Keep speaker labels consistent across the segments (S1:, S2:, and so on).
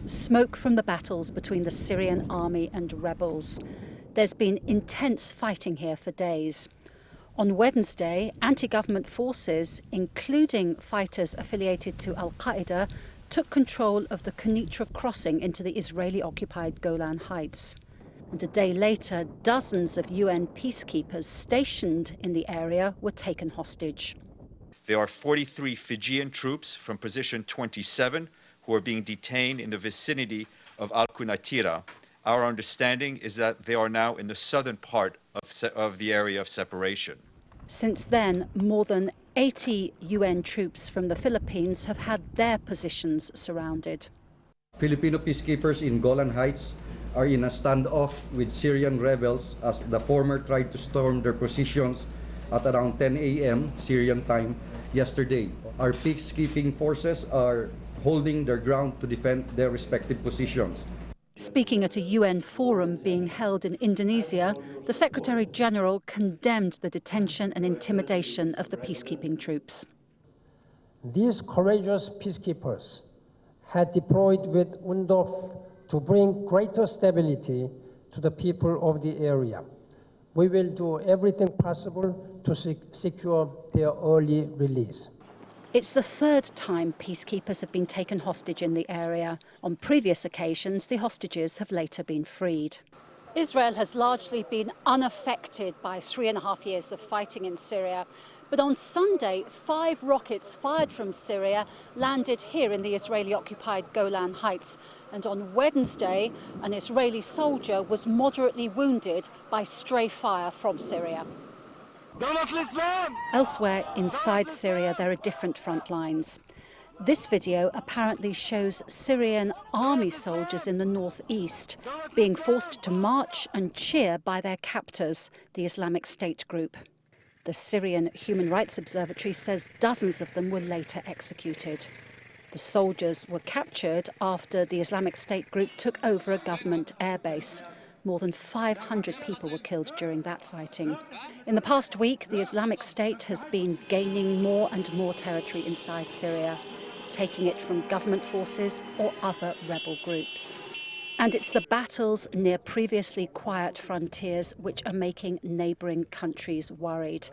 S1: smoke from the battles between the Syrian army and rebels. There's been intense fighting here for days. On Wednesday, anti-government forces, including fighters affiliated to Al-Qaeda, took control of the Kenitra crossing into the Israeli-occupied Golan Heights. And a day later, dozens of UN peacekeepers stationed in the area were taken hostage.
S2: There are 43 Fijian troops from Position 27 who are being detained in the vicinity of Al-Quneitra. Our understanding is that they are now in the southern part of the area of separation.
S1: Since then, more than 80 UN troops from the Philippines have had their positions surrounded.
S3: Filipino peacekeepers in Golan Heights are in a standoff with Syrian rebels as the former tried to storm their positions at around 10 a.m. Syrian time yesterday. Our peacekeeping forces are holding their ground to defend their respective positions.
S1: Speaking at a UN forum being held in Indonesia, the Secretary-General condemned the detention and intimidation of the peacekeeping troops.
S4: These courageous peacekeepers had deployed with UNDOF to bring greater stability to the people of the area. We will do everything possible to secure their early release.
S1: It's the third time peacekeepers have been taken hostage in the area. On previous occasions, the hostages have later been freed. Israel has largely been unaffected by 3.5 years of fighting in Syria. But on Sunday, 5 rockets fired from Syria landed here in the Israeli-occupied Golan Heights. And on Wednesday, an Israeli soldier was moderately wounded by stray fire from Syria. Elsewhere inside Syria, there are different front lines. This video apparently shows Syrian army soldiers in the northeast being forced to march and cheer by their captors, the Islamic State group. The Syrian Human Rights Observatory says dozens of them were later executed. The soldiers were captured after the Islamic State group took over a government airbase. More than 500 people were killed during that fighting. In the past week, the Islamic State has been gaining more and more territory inside Syria, taking it from government forces or other rebel groups. And it's the battles near previously quiet frontiers which are making neighbouring countries worried.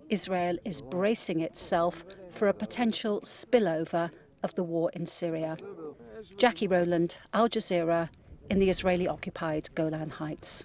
S1: Israel is bracing itself for a potential spillover of the war in Syria. Jackie Rowland, Al Jazeera, in the Israeli-occupied Golan Heights.